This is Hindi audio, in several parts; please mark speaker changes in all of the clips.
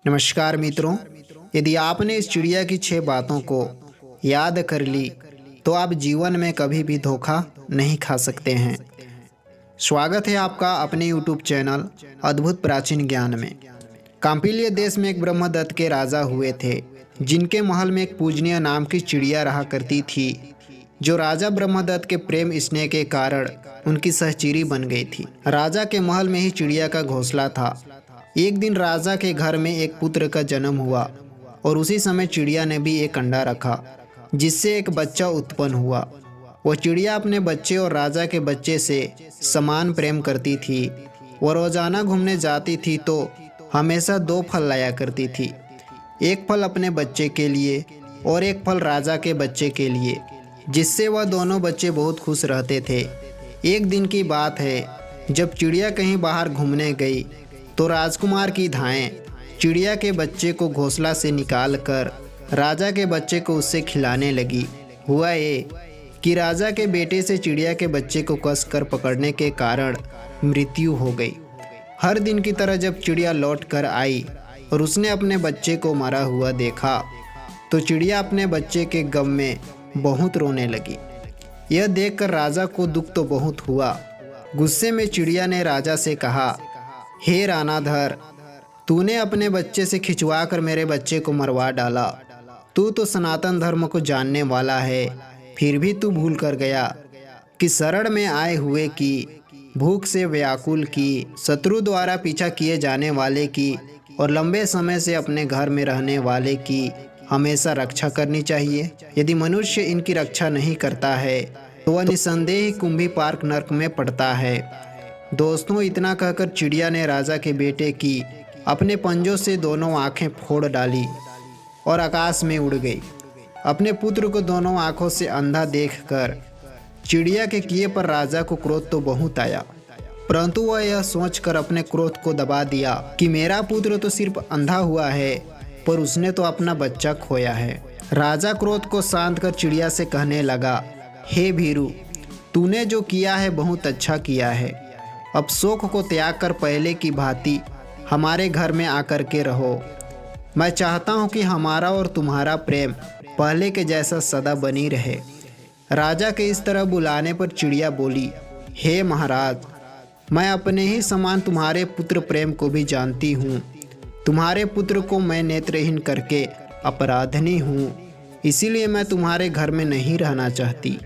Speaker 1: नमस्कार मित्रों। यदि आपने इस चिड़िया की 6 बातों को याद कर ली तो आप जीवन में कभी भी धोखा नहीं खा सकते हैं। स्वागत है आपका अपने YouTube चैनल अद्भुत प्राचीन ज्ञान में। कांपिल्य देश में एक ब्रह्मदत्त के राजा हुए थे, जिनके महल में एक पूजनीय नाम की चिड़िया रहा करती थी, जो राजा ब्रह्मदत्त के प्रेम स्नेह के कारण उनकी सहचरी बन गई थी। राजा के महल में ही चिड़िया का घोंसला था। एक दिन राजा के घर में एक पुत्र का जन्म हुआ और उसी समय चिड़िया ने भी एक अंडा रखा, जिससे एक बच्चा उत्पन्न हुआ। वो चिड़िया अपने बच्चे और राजा के बच्चे से समान प्रेम करती थी। वो रोजाना घूमने जाती थी तो हमेशा 2 फल लाया करती थी, एक फल अपने बच्चे के लिए और एक फल राजा के बच्चे के लिए, जिससे वह दोनों बच्चे बहुत खुश रहते थे। एक दिन की बात है, जब चिड़िया कहीं बाहर घूमने गई तो राजकुमार की धाएं चिड़िया के बच्चे को घोंसला से निकालकर राजा के बच्चे को उससे खिलाने लगी। हुआ ये कि राजा के बेटे से चिड़िया के बच्चे को कसकर पकड़ने के कारण मृत्यु हो गई। हर दिन की तरह जब चिड़िया लौट कर आई और उसने अपने बच्चे को मरा हुआ देखा तो चिड़िया अपने बच्चे के गम में बहुत रोने लगी। यह देखकर राजा को दुख तो बहुत हुआ। गुस्से में चिड़िया ने राजा से कहा, हे रानाधर, तूने अपने बच्चे से खिंचवा कर मेरे बच्चे को मरवा डाला। तू तो सनातन धर्म को जानने वाला है, फिर भी तू भूल कर गया कि शरण में आए हुए की, भूख से व्याकुल की, शत्रु द्वारा पीछा किए जाने वाले की और लंबे समय से अपने घर में रहने वाले की हमेशा रक्षा करनी चाहिए। यदि मनुष्य इनकी रक्षा नहीं करता है तो वह निसंदेह कुंभी पार्क नर्क में पड़ता है। दोस्तों, इतना कहकर चिड़िया ने राजा के बेटे की अपने पंजों से दोनों आंखें फोड़ डाली और आकाश में उड़ गई। अपने पुत्र को दोनों आंखों से अंधा देखकर चिड़िया के किए पर राजा को क्रोध तो बहुत आया, परंतु वह यह सोचकर अपने क्रोध को दबा दिया कि मेरा पुत्र तो सिर्फ अंधा हुआ है, पर उसने तो अपना बच्चा खोया है। राजा क्रोध को शांत कर चिड़िया से कहने लगा, हे भीरू, तूने जो किया है बहुत अच्छा किया है। अब शोक को त्याग कर पहले की भांति हमारे घर में आकर के रहो। मैं चाहता हूँ कि हमारा और तुम्हारा प्रेम पहले के जैसा सदा बनी रहे। राजा के इस तरह बुलाने पर चिड़िया बोली, हे महाराज, मैं अपने ही समान तुम्हारे पुत्र प्रेम को भी जानती हूँ। तुम्हारे पुत्र को मैं नेत्रहीन करके अपराधनी हूँ, इसीलिए मैं तुम्हारे घर में नहीं रहना चाहती।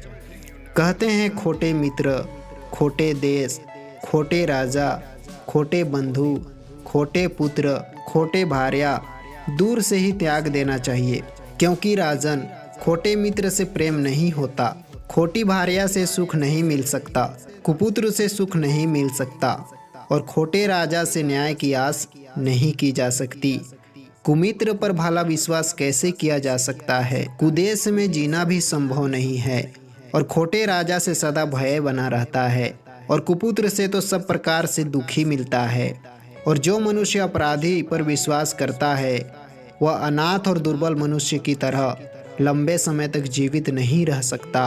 Speaker 1: कहते हैं खोटे मित्र, खोटे देश, खोटे राजा, खोटे बंधु, खोटे पुत्र, खोटे भार्या दूर से ही त्याग देना चाहिए, क्योंकि राजन, खोटे मित्र से प्रेम नहीं होता, खोटी भार्या से सुख नहीं मिल सकता, कुपुत्र से सुख नहीं मिल सकता और खोटे राजा से न्याय की आस नहीं की जा सकती। कुमित्र पर भला विश्वास कैसे किया जा सकता है? कुदेश में जीना भी संभव नहीं है और खोटे राजा से सदा भय बना रहता है और कुपुत्र से तो सब प्रकार से दुखी मिलता है। और जो मनुष्य अपराधी पर विश्वास करता है वह अनाथ और दुर्बल मनुष्य की तरह लंबे समय तक जीवित नहीं रह सकता।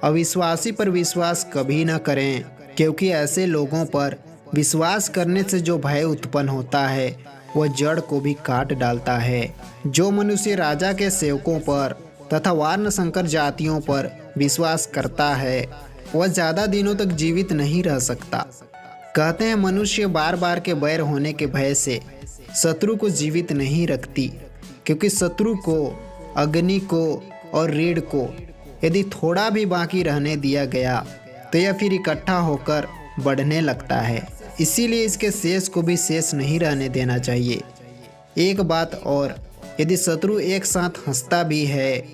Speaker 1: अविश्वासी पर विश्वास कभी न करें, क्योंकि ऐसे लोगों पर विश्वास करने से जो भय उत्पन्न होता है वह जड़ को भी काट डालता है। जो मनुष्य राजा के सेवकों पर तथा वर्ण संकर जातियों पर विश्वास करता है वह ज़्यादा दिनों तक जीवित नहीं रह सकता। कहते हैं मनुष्य बार बार के बैर होने के भय से शत्रु को जीवित नहीं रखती, क्योंकि शत्रु को, अग्नि को और रीढ़ को यदि थोड़ा भी बाकी रहने दिया गया तो यह फिर इकट्ठा होकर बढ़ने लगता है। इसीलिए इसके शेष को भी शेष नहीं रहने देना चाहिए। एक बात और, यदि शत्रु एक साथ हंसता भी है,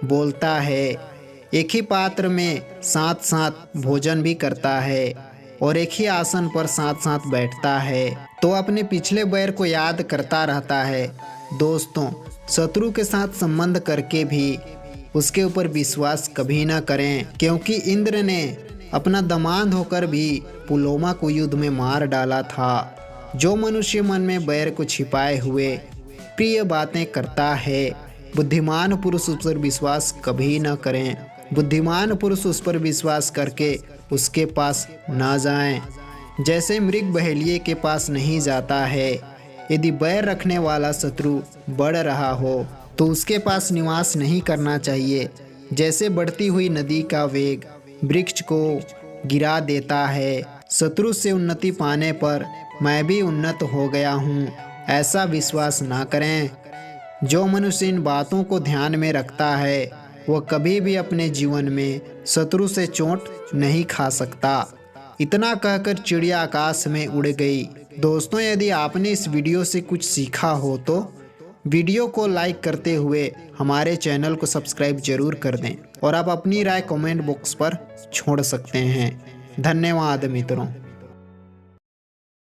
Speaker 1: बोलता है, एक ही पात्र में साथ साथ भोजन भी करता है और एक ही आसन पर साथ साथ बैठता है तो अपने पिछले बैर को याद करता रहता है। दोस्तों, शत्रु के साथ संबंध करके भी उसके ऊपर विश्वास कभी ना करें, क्योंकि इंद्र ने अपना दामाद होकर भी पुलोमा को युद्ध में मार डाला था। जो मनुष्य मन में बैर को छिपाए हुए प्रिय बातें करता है, बुद्धिमान पुरुष उस पर विश्वास कभी न करें। बुद्धिमान पुरुष उस पर विश्वास करके उसके पास ना जाएं। जैसे मृग बहेलिए के पास नहीं जाता है, यदि बैर रखने वाला शत्रु बढ़ रहा हो तो उसके पास निवास नहीं करना चाहिए। जैसे बढ़ती हुई नदी का वेग वृक्ष को गिरा देता है, शत्रु से उन्नति पाने पर मैं भी उन्नत हो गया हूँ, ऐसा विश्वास ना करें। जो मनुष्य इन बातों को ध्यान में रखता है वह कभी भी अपने जीवन में शत्रु से चोट नहीं खा सकता। इतना कहकर चिड़िया आकाश में उड़ गई। दोस्तों, यदि आपने इस वीडियो से कुछ सीखा हो तो वीडियो को लाइक करते हुए हमारे चैनल को सब्सक्राइब जरूर कर दें और आप अपनी राय कमेंट बॉक्स पर छोड़ सकते हैं। धन्यवाद मित्रों।